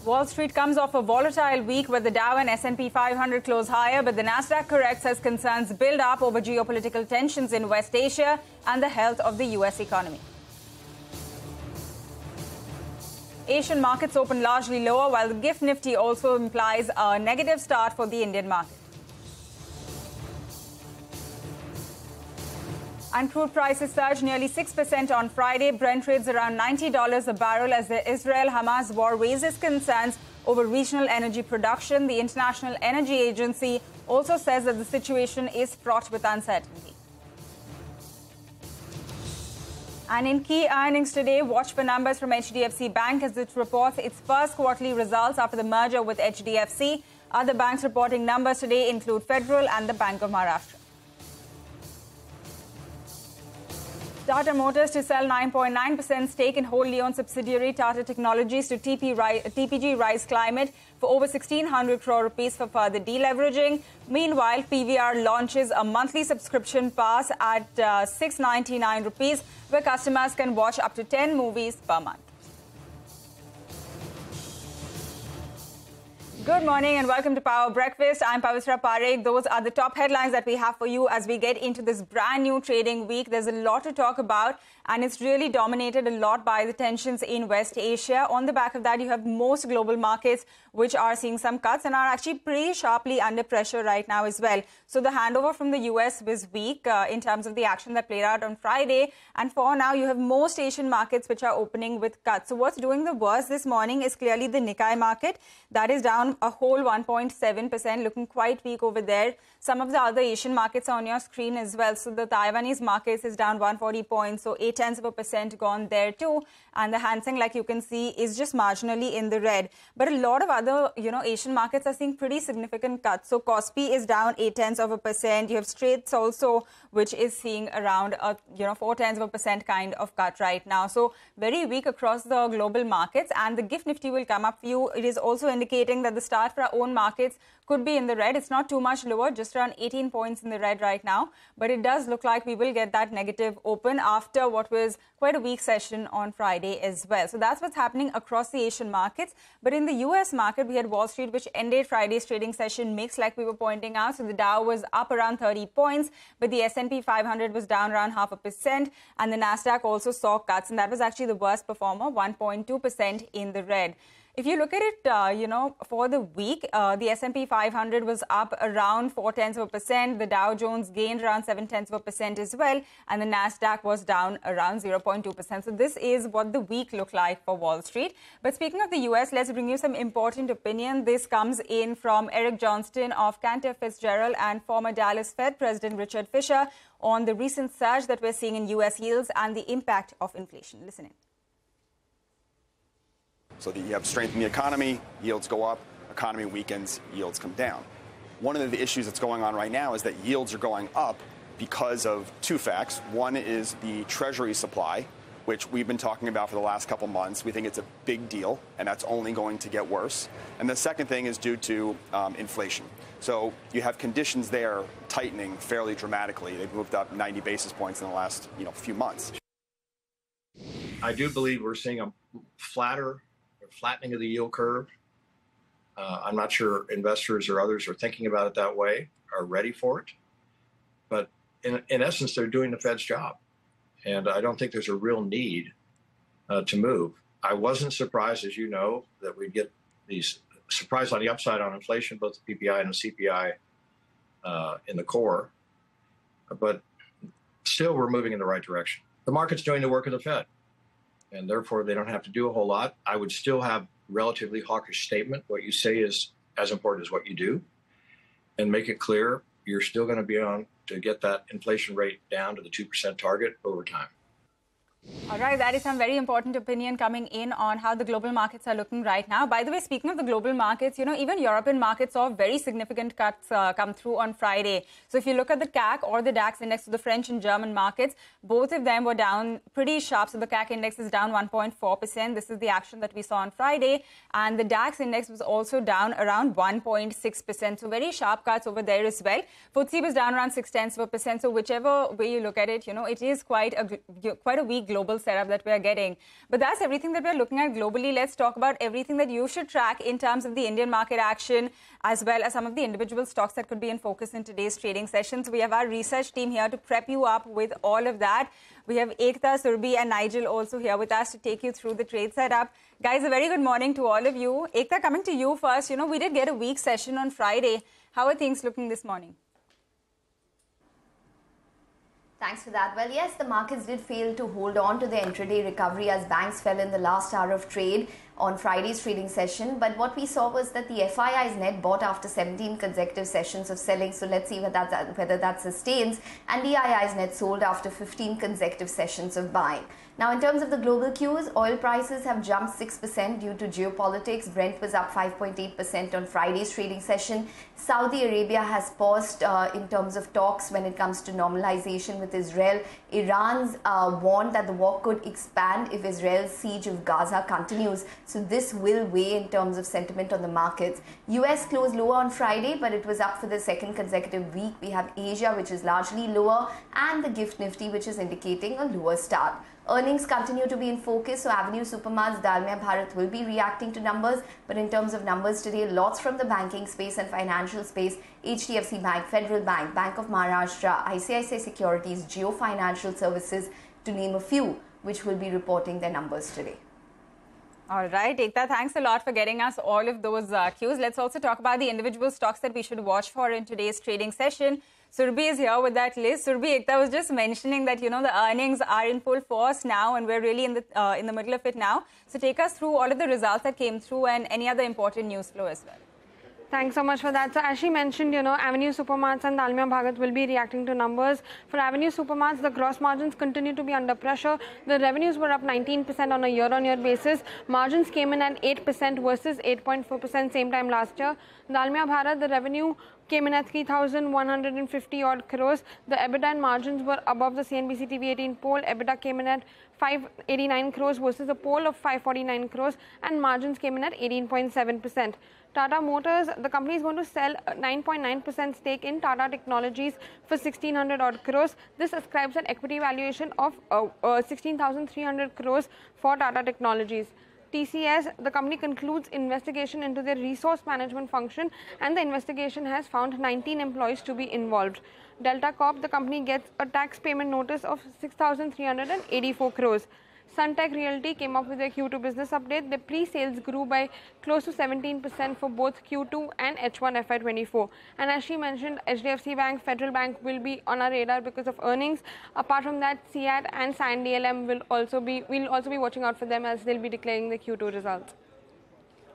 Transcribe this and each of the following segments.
Wall Street comes off a volatile week with the Dow and S&P 500 close higher, but the Nasdaq corrects as concerns build up over geopolitical tensions in West Asia and the health of the U.S. economy. Asian markets open largely lower, while the GIFT Nifty also implies a negative start for the Indian market. And crude prices surged nearly 6% on Friday. Brent trades around $90 a barrel as the Israel-Hamas war raises concerns over regional energy production. The International Energy Agency also says that the situation is fraught with uncertainty. And in key earnings today, watch for numbers from HDFC Bank as it reports its first quarterly results after the merger with HDFC. Other banks reporting numbers today include Federal and the Bank of Maharashtra. Tata Motors to sell 9.9% stake in wholly owned subsidiary Tata Technologies to TPG Rise Climate for over 1,600 crore rupees for further deleveraging. Meanwhile, PVR launches a monthly subscription pass at 699 rupees, where customers can watch up to 10 movies per month. Good morning and welcome to Power Breakfast. I'm Pavitra Parekh. Those are the top headlines that we have for you as we get into this brand new trading week. There's a lot to talk about, and it's really dominated a lot by the tensions in West Asia. On the back of that, you have most global markets which are seeing some cuts and are actually pretty sharply under pressure right now as well. So the handover from the US was weak in terms of the action that played out on Friday. And for now, you have most Asian markets which are opening with cuts. So what's doing the worst this morning is clearly the Nikkei market. That is down a whole 1.7%, looking quite weak over there. Some of the other Asian markets are on your screen as well. So the Taiwanese markets is down 140 points, so 0.8% gone there too. And the Hang Seng, like you can see, is just marginally in the red. But a lot of other, Asian markets are seeing pretty significant cuts. So Kospi is down 0.8%. You have Straits also, which is seeing around a, 0.4% kind of cut right now. So very weak across the global markets. And the GIFT Nifty will come up for you. It is also indicating that the start for our own markets could be in the red. It's not too much lower, just around 18 points in the red right now. But it does look like we will get that negative open after what was quite a weak session on Friday as well. So that's what's happening across the Asian markets. But in the US market, we had Wall Street, which ended Friday's trading session mixed, like we were pointing out. So the Dow was up around 30 points, but the S&P 500 was down around 0.5%. And the Nasdaq also saw cuts, and that was actually the worst performer, 1.2% in the red. If you look at it, for the week, the S&P 500 was up around 0.4%. The Dow Jones gained around 0.7% as well. And the Nasdaq was down around 0.2%. So this is what the week looked like for Wall Street. But speaking of the U.S., let's bring you some important opinion. This comes in from Eric Johnston of Cantor Fitzgerald and former Dallas Fed President Richard Fisher on the recent surge that we're seeing in U.S. yields and the impact of inflation. Listen in. So that you have strength in the economy, yields go up, economy weakens, yields come down. One of the issues that's going on right now is that yields are going up because of two facts. One is the Treasury supply, which we've been talking about for the last couple months. We think it's a big deal, and that's only going to get worse. And the second thing is due to inflation. So you have conditions there tightening fairly dramatically. They've moved up 90 basis points in the last few months. I do believe we're seeing a flattening of the yield curve. I'm not sure investors or others are thinking about it that way, are ready for it. But in essence, they're doing the Fed's job. And I don't think there's a real need to move. I wasn't surprised, as you know, that we'd get these surprise on the upside on inflation, both the PPI and the CPI in the core. But still, we're moving in the right direction. The market's doing the work of the Fed, and therefore they don't have to do a whole lot. I would still have relatively hawkish statement. What you say is as important as what you do, and make it clear you're still going to be on to get that inflation rate down to the 2% target over time. All right, that is some very important opinion coming in on how the global markets are looking right now. By the way, speaking of the global markets, even European markets saw very significant cuts come through on Friday. So if you look at the CAC or the DAX index of the French and German markets, both of them were down pretty sharp. So the CAC index is down 1.4%. This is the action that we saw on Friday. And the DAX index was also down around 1.6%. So very sharp cuts over there as well. FTSE was down around 0.6%. So whichever way you look at it, it is quite a weak global setup that we are getting. But that's everything that we're looking at globally. Let's talk about everything that you should track in terms of the Indian market action, as well as some of the individual stocks that could be in focus in today's trading sessions. We have our research team here to prep you up with all of that. We have Ekta, Surbhi and Nigel also here with us to take you through the trade setup. Guys, a very good morning to all of you. Ekta, coming to you first. You know, we did get a weak session on Friday. How are things looking this morning? Thanks for that. Well, yes, the markets did fail to hold on to the intraday recovery as banks fell in the last hour of trade on Friday's trading session. But what we saw was that the FIIs net bought after 17 consecutive sessions of selling. So let's see whether that sustains. And the DIIs net sold after 15 consecutive sessions of buying. Now, in terms of the global cues, oil prices have jumped 6% due to geopolitics. Brent was up 5.8% on Friday's trading session. Saudi Arabia has paused in terms of talks when it comes to normalization with Israel. Iran's warned that the war could expand if Israel's siege of Gaza continues. So this will weigh in terms of sentiment on the markets. US closed lower on Friday, but it was up for the second consecutive week. We have Asia, which is largely lower, and the Gift Nifty, which is indicating a lower start. Earnings continue to be in focus, so Avenue Supermarts, Dalmia Bharat will be reacting to numbers. But in terms of numbers today, lots from the banking space and financial space. HDFC Bank, Federal Bank, Bank of Maharashtra, ICICI Securities, Jio Financial Services, to name a few, which will be reporting their numbers today. All right, Ekta, thanks a lot for getting us all of those cues. Let's also talk about the individual stocks that we should watch for in today's trading session. Surbhi is here with that list. Surbhi, Ekta was just mentioning that, you know, the earnings are in full force now and we're really in the middle of it now. So take us through all of the results that came through and any other important news flow as well. Thanks so much for that. So as she mentioned, you know, Avenue Supermarts and Dalmia Bharat will be reacting to numbers. For Avenue Supermarts, the gross margins continue to be under pressure. The revenues were up 19% on a year-on-year basis. Margins came in at 8% versus 8.4% same time last year. Dalmia Bharat, the revenue came in at 3,150 odd crores. The EBITDA and margins were above the CNBC TV 18 poll. EBITDA came in at 589 crores versus a poll of 549 crores, and margins came in at 18.7%. Tata Motors, the company is going to sell a 9.9% stake in Tata Technologies for 1,600 odd crores. This ascribes an equity valuation of 16,300 crores for Tata Technologies. TCS, the company concludes investigation into their resource management function, and the investigation has found 19 employees to be involved. Delta Corp, the company gets a tax payment notice of 6,384 crores. Suntech Realty came up with their Q2 business update. The pre-sales grew by close to 17% for both Q2 and H1 FY24. And as she mentioned, HDFC Bank, Federal Bank will be on our radar because of earnings. Apart from that, CEAT and SAN DLM will also be watching out for them as they'll be declaring the Q2 results.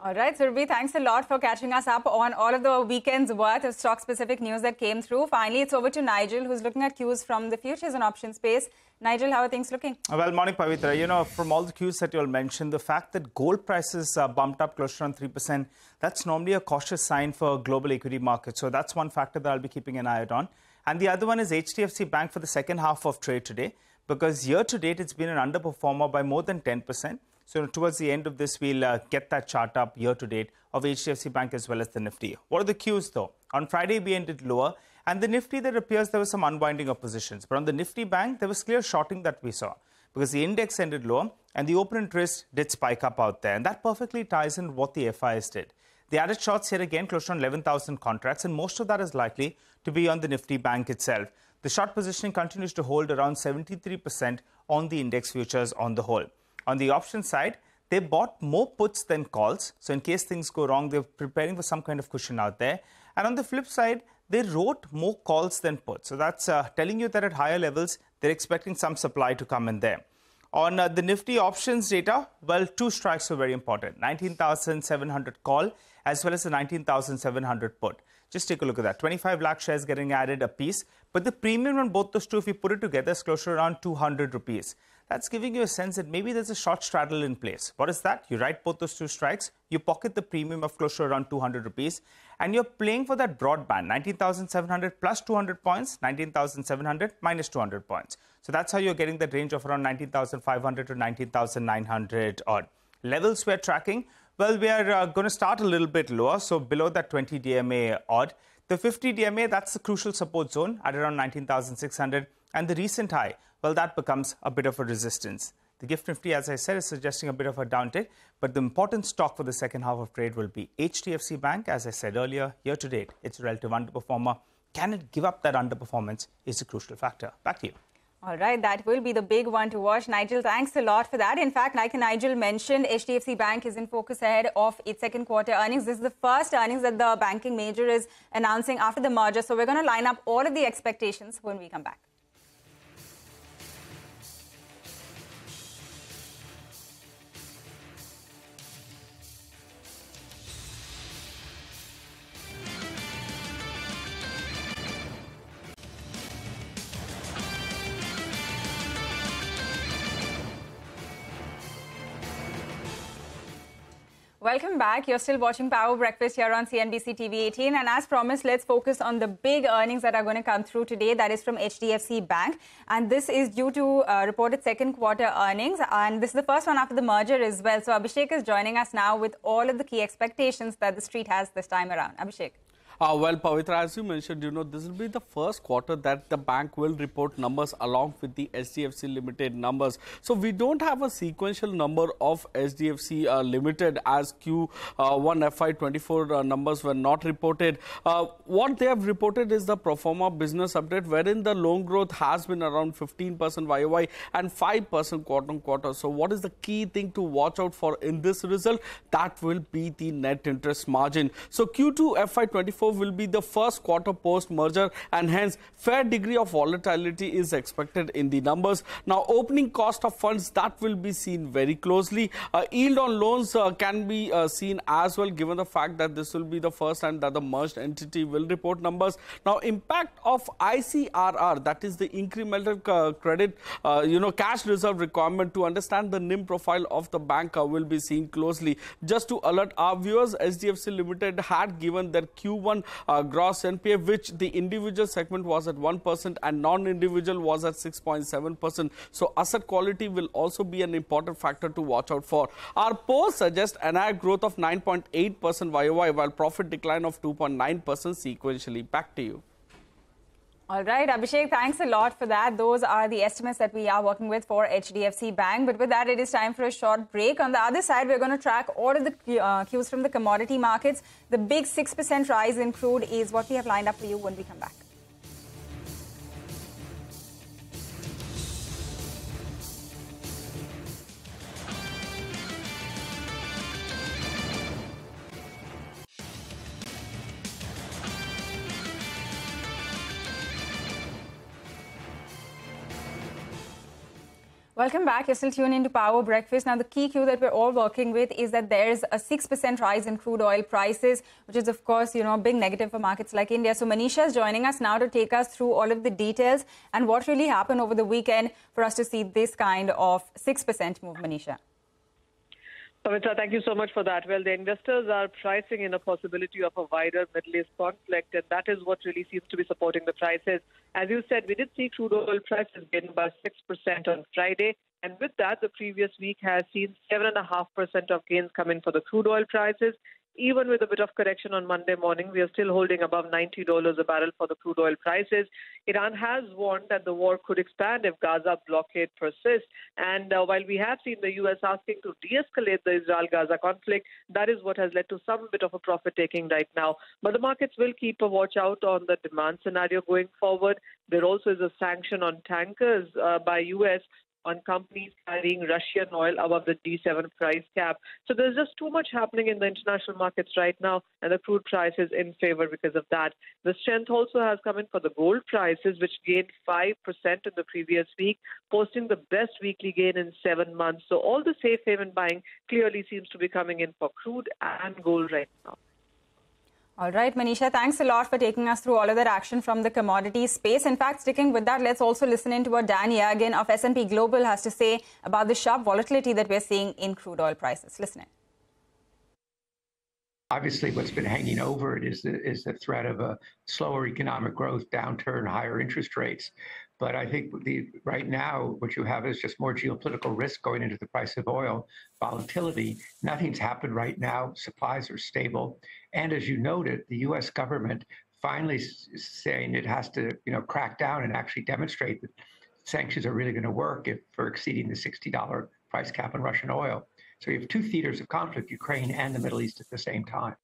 All right, Surbhi, thanks a lot for catching us up on all of the weekend's worth of stock-specific news that came through. Finally, it's over to Nigel, who's looking at cues from the futures and options space. Nigel, how are things looking? Well, morning, Pavitra. You know, from all the cues that you all mentioned, the fact that gold prices bumped up close to around 3%, that's normally a cautious sign for global equity markets. So that's one factor that I'll be keeping an eye out on. And the other one is HDFC Bank for the second half of trade today, because year to date, it's been an underperformer by more than 10%. So towards the end of this, we'll get that chart up year to date of HDFC Bank as well as the Nifty. What are the cues though? On Friday, we ended lower. And the Nifty, there appears there was some unwinding of positions. But on the Nifty Bank, there was clear shorting that we saw because the index ended lower and the open interest did spike up out there. And that perfectly ties in what the FIs did. They added shorts here again, close to 11,000 contracts, and most of that is likely to be on the Nifty Bank itself. The short positioning continues to hold around 73% on the index futures on the whole. On the option side, they bought more puts than calls. So in case things go wrong, they're preparing for some kind of cushion out there. And on the flip side, they wrote more calls than puts. So that's telling you that at higher levels, they're expecting some supply to come in there. On the Nifty options data, well, two strikes were very important. 19,700 call as well as the 19,700 put. Just take a look at that. 25 lakh shares getting added a piece. But the premium on both those two, if you put it together, is close to around 200 rupees. That's giving you a sense that maybe there's a short straddle in place. What is that? You write both those two strikes, you pocket the premium of close to around 200 rupees, and you're playing for that broadband, 19,700 plus 200 points, 19,700 minus 200 points. So that's how you're getting that range of around 19,500 to 19,900 odd. Levels we're tracking, well, we are going to start a little bit lower, so below that 20 DMA odd. The 50 DMA, that's the crucial support zone at around 19,600, and the recent high, well, that becomes a bit of a resistance. The GIFT Nifty, as I said, is suggesting a bit of a downtick, but the important stock for the second half of trade will be HDFC Bank. As I said earlier, year to date, it's a relative underperformer. Can it give up that underperformance is a crucial factor. Back to you. All right, that will be the big one to watch. Nigel, thanks a lot for that. In fact, like Nigel mentioned, HDFC Bank is in focus ahead of its second quarter earnings. This is the first earnings that the banking major is announcing after the merger. So we're going to line up all of the expectations when we come back. Welcome back. You're still watching Power Breakfast here on CNBC TV 18. And as promised, let's focus on the big earnings that are going to come through today. That is from HDFC Bank. And this is due to reported second quarter earnings. And this is the first one after the merger as well. So Abhishek is joining us now with all of the key expectations that the street has this time around. Abhishek. Well, Pavitra, as you mentioned, this will be the first quarter that the bank will report numbers along with the HDFC Limited numbers. So we don't have a sequential number of HDFC Limited as Q1 FY24 numbers were not reported. What they have reported is the pro forma business update, wherein the loan growth has been around 15% YOY and 5% quarter on quarter. So what is the key thing to watch out for in this result? That will be the net interest margin. So Q2 FY24 will be the first quarter post-merger, and hence fair degree of volatility is expected in the numbers. Now, opening cost of funds, that will be seen very closely. Yield on loans can be seen as well, given the fact that this will be the first time that the merged entity will report numbers. Now, impact of ICRR, that is the incremental credit, cash reserve requirement to understand the NIM profile of the bank will be seen closely. Just to alert our viewers, HDFC Limited had given their Q1 gross NPA, which the individual segment was at 1% and non-individual was at 6.7%. So asset quality will also be an important factor to watch out for. Our polls suggest NII growth of 9.8% YOY, while profit decline of 2.9% sequentially. Back to you. All right, Abhishek, thanks a lot for that. Those are the estimates that we are working with for HDFC Bank. But with that, it is time for a short break. On the other side, we're going to track all of the cues from the commodity markets. The big 6% rise in crude is what we have lined up for you when we come back. Welcome back. You're still tuned into Power Breakfast. Now, the key cue that we're all working with is that there's a 6% rise in crude oil prices, which is, of course, a big negative for markets like India. So Manisha is joining us now to take us through all of the details and what really happened over the weekend for us to see this kind of 6% move, Manisha. Pavitra, thank you so much for that. Well, the investors are pricing in a possibility of a wider Middle East conflict, and that is what really seems to be supporting the prices. As you said, we did see crude oil prices gain by 6% on Friday, and with that, the previous week has seen 7.5% of gains come in for the crude oil prices. Even with a bit of correction on Monday morning, we are still holding above $90 a barrel for the crude oil prices. Iran has warned that the war could expand if Gaza blockade persists. And while we have seen the U.S. asking to de-escalate the Israel-Gaza conflict, that is what has led to some bit of a profit-taking right now. But the markets will keep a watch out on the demand scenario going forward. There also is a sanction on tankers by U.S. on companies carrying Russian oil above the D7 price cap. So there's just too much happening in the international markets right now, and the crude price is in favor because of that. The strength also has come in for the gold prices, which gained 5% in the previous week, posting the best weekly gain in 7 months. So all the safe haven buying clearly seems to be coming in for crude and gold right now. All right, Manisha, thanks a lot for taking us through all of that action from the commodities space. In fact, sticking with that, let's also listen in to what Dan Yergin of S&P Global has to say about the sharp volatility that we're seeing in crude oil prices. Listen in. Obviously, what's been hanging over it is the threat of a slower economic growth, downturn, higher interest rates. But I think right now, what you have is just more geopolitical risk going into the price of oil, volatility. Nothing's happened right now. Supplies are stable. And as you noted, the U.S. government finally saying it has to, crack down and actually demonstrate that sanctions are really going to work for exceeding the $60 price cap on Russian oil. So you have two theaters of conflict, Ukraine and the Middle East at the same time.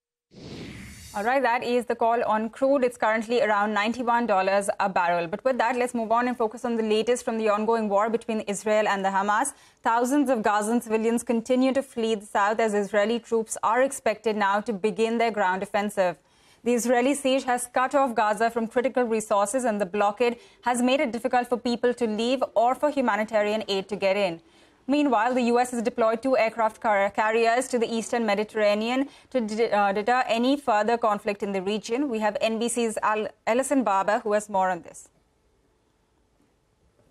All right, that is the call on crude. It's currently around $91 a barrel. But with that, let's move on and focus on the latest from the ongoing war between Israel and the Hamas. Thousands of Gazan civilians continue to flee the south as Israeli troops are expected now to begin their ground offensive. The Israeli siege has cut off Gaza from critical resources, and the blockade has made it difficult for people to leave or for humanitarian aid to get in. Meanwhile, the U.S. has deployed 2 aircraft carriers to the eastern Mediterranean to deter any further conflict in the region. We have NBC's Ellison Barber, who has more on this.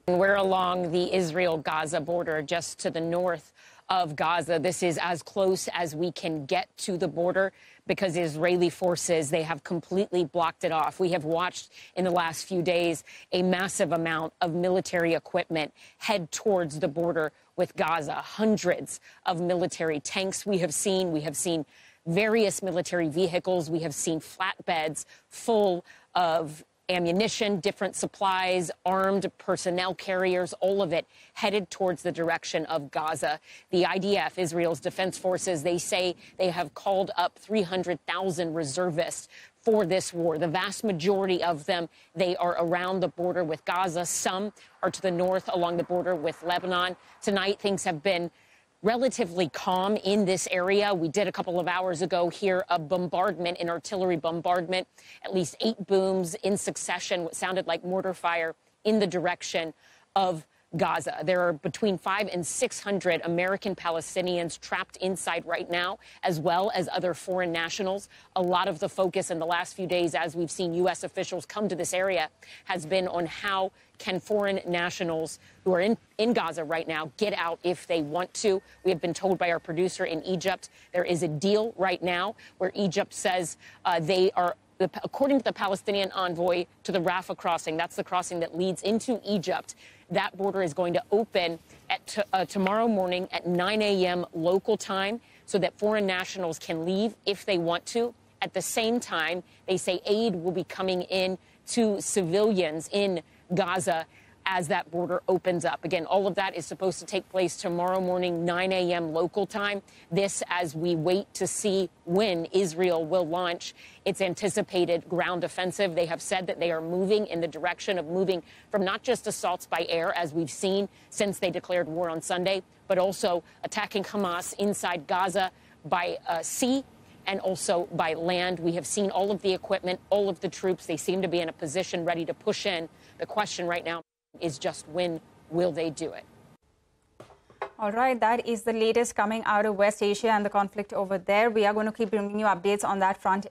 We're along the Israel-Gaza border, just to the north of Gaza. This is as close as we can get to the border because Israeli forces, they have completely blocked it off. We have watched in the last few days a massive amount of military equipment head towards the border with Gaza. Hundreds of military tanks we have seen various military vehicles. We have seen flatbeds full of ammunition, different supplies, armed personnel carriers, all of it headed towards the direction of Gaza. The IDF, Israel's defense forces, they say they have called up 300,000 reservists for this war. The vast majority of them, they are around the border with Gaza. Some are to the north along the border with Lebanon. Tonight, things have been relatively calm in this area. We did a couple of hours ago hear a bombardment, an artillery bombardment, at least 8 booms in succession, what sounded like mortar fire in the direction of Gaza. There are between 500 and 600 American Palestinians trapped inside right now, as well as other foreign nationals. A lot of the focus in the last few days, as we've seen U.S. officials come to this area, has been on how can foreign nationals who are in Gaza right now get out if they want to. We have been told by our producer in Egypt there is a deal right now where Egypt says they are, according to the Palestinian envoy to the Rafah crossing, that's the crossing that leads into Egypt, that border is going to open at tomorrow morning at 9 a.m. local time so that foreign nationals can leave if they want to. At the same time, they say aid will be coming in to civilians in Gaza as that border opens up. Again, all of that is supposed to take place tomorrow morning, 9 a.m. local time. This as we wait to see when Israel will launch its anticipated ground offensive. They have said that they are moving in the direction of moving from not just assaults by air, as we've seen since they declared war on Sunday, but also attacking Hamas inside Gaza by sea and also by land. We have seen all of the equipment, all of the troops. They seem to be in a position ready to push in. The question right now is just when will they do it? All right, that is the latest coming out of West Asia and the conflict over there. We are going to keep bringing you updates on that front,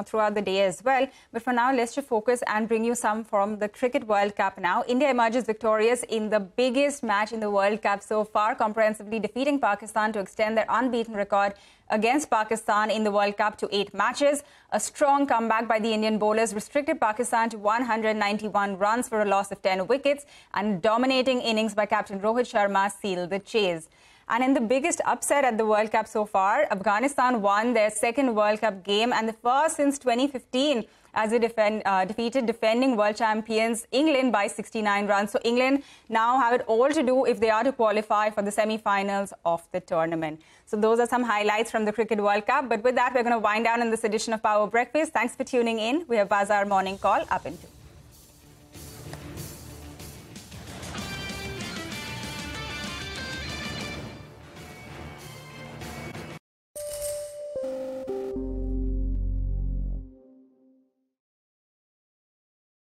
throughout the day as well. But for now, let's just focus and bring you some from the Cricket World Cup now. India emerges victorious in the biggest match in the World Cup so far, comprehensively defeating Pakistan to extend their unbeaten record against Pakistan in the World Cup to 8 matches. A strong comeback by the Indian bowlers restricted Pakistan to 191 runs for a loss of 10 wickets, and dominating innings by captain Rohit Sharma sealed the chase. And in the biggest upset at the World Cup so far, Afghanistan won their second World Cup game and the first since 2015 as they defeated defending world champions England by 69 runs. So England now have it all to do if they are to qualify for the semi-finals of the tournament. So those are some highlights from the Cricket World Cup. But with that, we're going to wind down in this edition of Power Breakfast. Thanks for tuning in. We have Bazaar Morning Call up in 2.